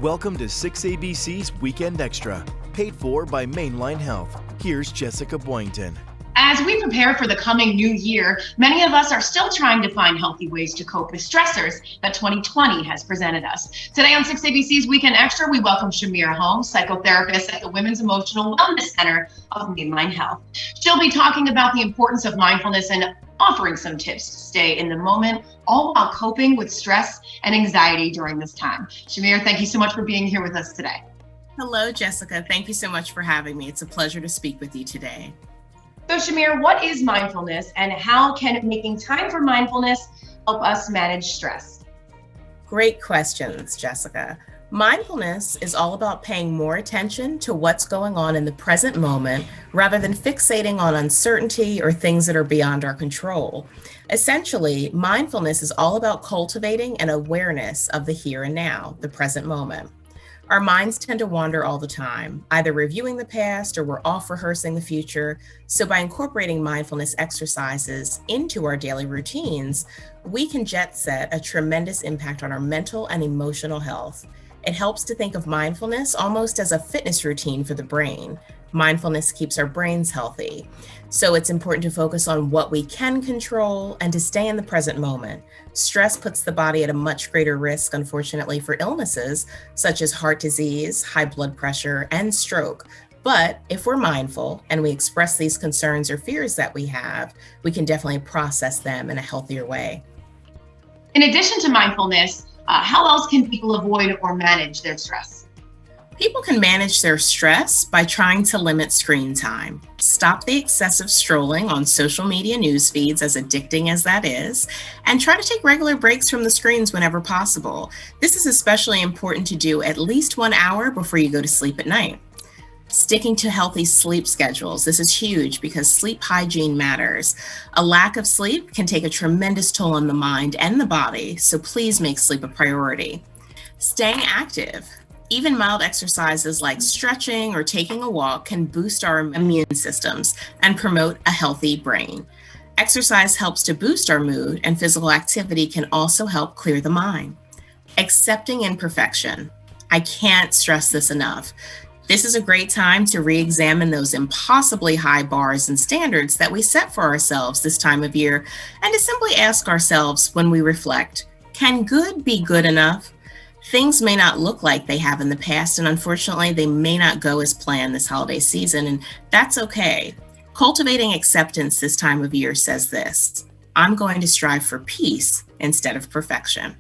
Welcome to 6ABC's Weekend Extra, paid for by Mainline Health. Here's Jessica Boynton. As we prepare for the coming new year, many of us are still trying to find healthy ways to cope with stressors that 2020 has presented us. Today on 6ABC's Weekend Extra, we welcome Chimère, Holmes, psychotherapist at the Women's Emotional Wellness Center of Mainline Health. She'll be talking about the importance of mindfulness and offering some tips to stay in the moment, all while coping with stress and anxiety during this time. Chimère, thank you so much for being here with us today. Hello, Jessica. Thank you so much for having me. It's a pleasure to speak with you today. So Chimère, what is mindfulness and how can making time for mindfulness help us manage stress? Great questions, Jessica. Mindfulness is all about paying more attention to what's going on in the present moment rather than fixating on uncertainty or things that are beyond our control. Essentially, mindfulness is all about cultivating an awareness of the here and now, the present moment. Our minds tend to wander all the time, either reviewing the past or we're off rehearsing the future. So by incorporating mindfulness exercises into our daily routines, we can jet set a tremendous impact on our mental and emotional health. It helps to think of mindfulness almost as a fitness routine for the brain. Mindfulness keeps our brains healthy. So it's important to focus on what we can control and to stay in the present moment. Stress puts the body at a much greater risk, unfortunately, for illnesses such as heart disease, high blood pressure, and stroke. But if we're mindful and we express these concerns or fears that we have, we can definitely process them in a healthier way. In addition to mindfulness, how else can people avoid or manage their stress? People can manage their stress by trying to limit screen time. Stop the excessive strolling on social media news feeds, as addicting as that is, and try to take regular breaks from the screens whenever possible. This is especially important to do at least 1 hour before you go to sleep at night. Sticking to healthy sleep schedules. This is huge because sleep hygiene matters. A lack of sleep can take a tremendous toll on the mind and the body, so please make sleep a priority. Staying active. Even mild exercises like stretching or taking a walk can boost our immune systems and promote a healthy brain. Exercise helps to boost our mood, and physical activity can also help clear the mind. Accepting imperfection. I can't stress this enough. This is a great time to re-examine those impossibly high bars and standards that we set for ourselves this time of year, and to simply ask ourselves when we reflect, can good be good enough? Things may not look like they have in the past, and unfortunately, they may not go as planned this holiday season, and that's okay. Cultivating acceptance this time of year says this: I'm going to strive for peace instead of perfection.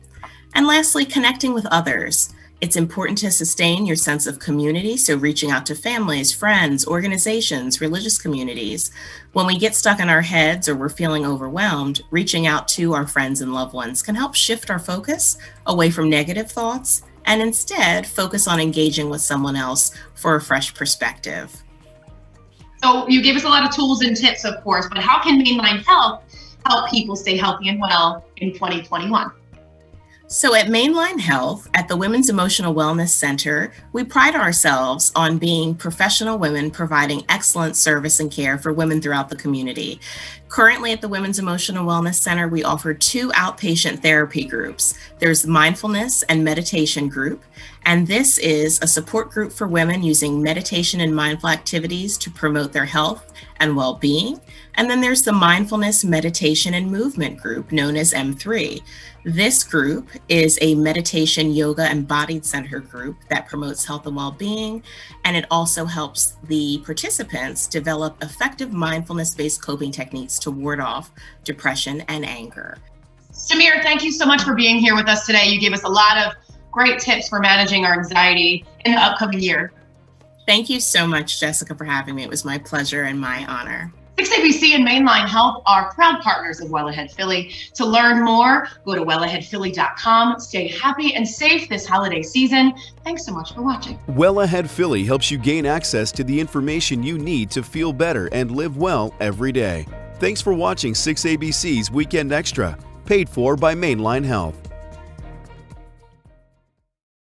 And lastly, connecting with others. It's important to sustain your sense of community, so reaching out to families, friends, organizations, religious communities. When we get stuck in our heads or we're feeling overwhelmed, reaching out to our friends and loved ones can help shift our focus away from negative thoughts and instead focus on engaging with someone else for a fresh perspective. So you gave us a lot of tools and tips, of course, but how can Mainline Health help people stay healthy and well in 2021? So at Mainline Health, at the Women's Emotional Wellness Center, we pride ourselves on being professional women providing excellent service and care for women throughout the community. Currently at the Women's Emotional Wellness Center, we offer 2 outpatient therapy groups. There's the Mindfulness and Meditation group, and this is a support group for women using meditation and mindful activities to promote their health and well-being. And then there's the Mindfulness, Meditation, and Movement group, known as M3. This group is a meditation, yoga, and body-centered group that promotes health and well-being, and it also helps the participants develop effective mindfulness-based coping techniques to ward off depression and anger. Chimère, thank you so much for being here with us today. You gave us a lot of great tips for managing our anxiety in the upcoming year. Thank you so much, Jessica, for having me. It was my pleasure and my honor. 6ABC and Mainline Health are proud partners of Well Ahead Philly. To learn more, go to wellaheadphilly.com. Stay happy and safe this holiday season. Thanks so much for watching. Well Ahead Philly helps you gain access to the information you need to feel better and live well every day. Thanks for watching 6ABC's Weekend Extra, paid for by Mainline Health.